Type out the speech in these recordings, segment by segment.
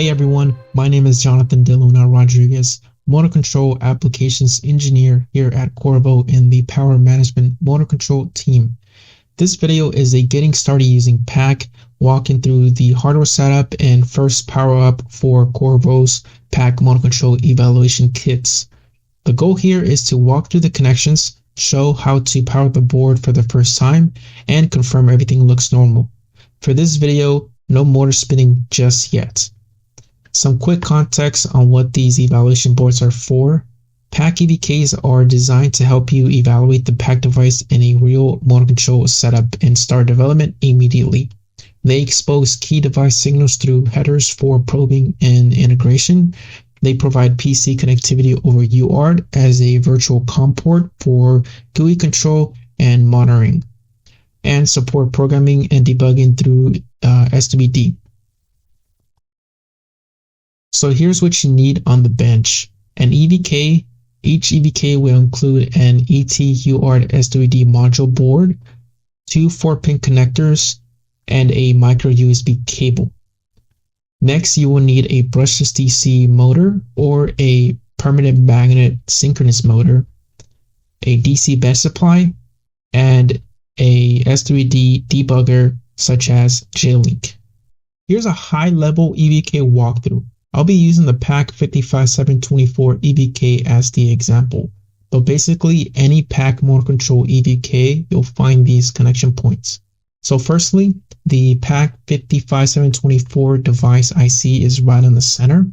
Hey everyone, my name is Jonathan De Luna Rodriguez, Motor Control Applications Engineer here at Corvo in the Power Management Motor Control team. This video is a getting started using PAC, walking through the hardware setup and first power up for Corvo's PAC Motor Control evaluation kits. The goal here is to walk through the connections, show how to power the board for the first time, and confirm everything looks normal. For this video, no motor spinning just yet. Some quick context on what these evaluation boards are for. PAC EVKs are designed to help you evaluate the PAC device in a real motor control setup and start development immediately. They expose key device signals through headers for probing and integration. They provide PC connectivity over UART as a virtual COM port for GUI control and monitoring, and support programming and debugging through SWD. So here's what you need on the bench. An EVK. Each EVK will include an ET UART SWD module board, 2 4-pin connectors, and a micro USB cable. Next, you will need a brushless DC motor or a permanent magnet synchronous motor, a DC bench supply, and a SWD debugger such as J-Link. Here's a high-level EVK walkthrough. I'll be using the PAC 55724 EVK as the example, but basically any PAC motor control EVK, you'll find these connection points. So firstly, the PAC 55724 device IC is right in the center.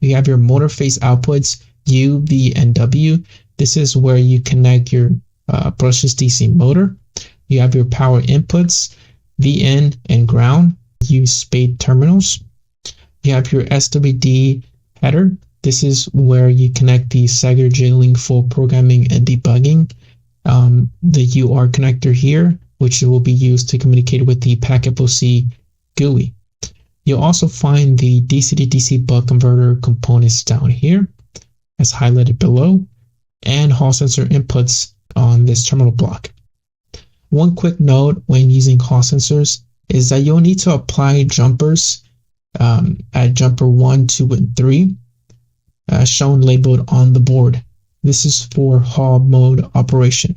You have your motor phase outputs U, V, and W. This is where you connect your brushless DC motor. You have your power inputs, VN and ground, use spade terminals. You have your SWD header. This is where you connect the Sager J-Link for programming and debugging. The UART connector here, which will be used to communicate with the PAC FOC GUI. You'll also find the DC to DC buck converter components down here, as highlighted below, and Hall sensor inputs on this terminal block. One quick note when using Hall sensors is that you'll need to apply jumpers at jumper 1, 2, and 3, shown labeled on the board. This is for Hall mode operation.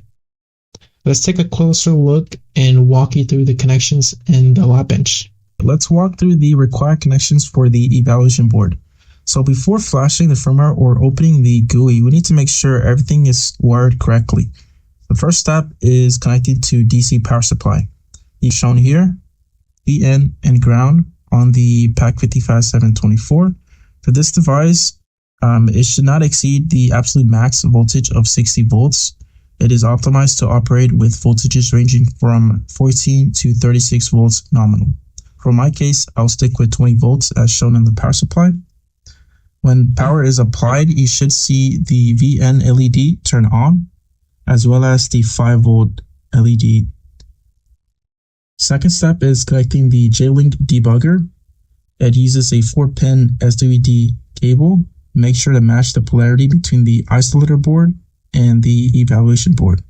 Let's take a closer look and walk you through the connections in the lab bench. Let's walk through the required connections for the evaluation board. So before flashing the firmware or opening the GUI, we need to make sure everything is wired correctly. The first step is connecting to DC power supply. It's shown here, VN and ground on the PAC 55724. For this device, it should not exceed the absolute max voltage of 60 volts. It is optimized to operate with voltages ranging from 14 to 36 volts nominal. For my case, I'll stick with 20 volts as shown in the power supply. When power is applied, you should see the VN LED turn on, as well as the 5-volt LED. Second step is connecting the J-Link debugger. It uses a 4-pin SWD cable. Make sure to match the polarity between the isolator board and the evaluation board.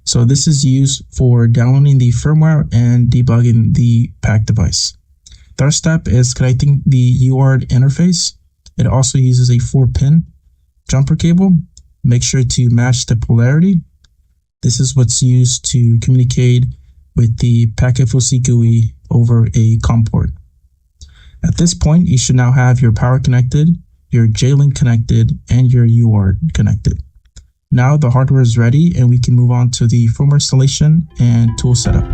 So this is used for downloading the firmware and debugging the PAC device. Third step is connecting the UART interface. It also uses a 4-pin jumper cable. Make sure to match the polarity. This is what's used to communicate with the PAC FOC GUI over a COM port. At this point, you should now have your power connected, your J-Link connected, and your UART connected. Now the hardware is ready and we can move on to the firmware installation and tool setup.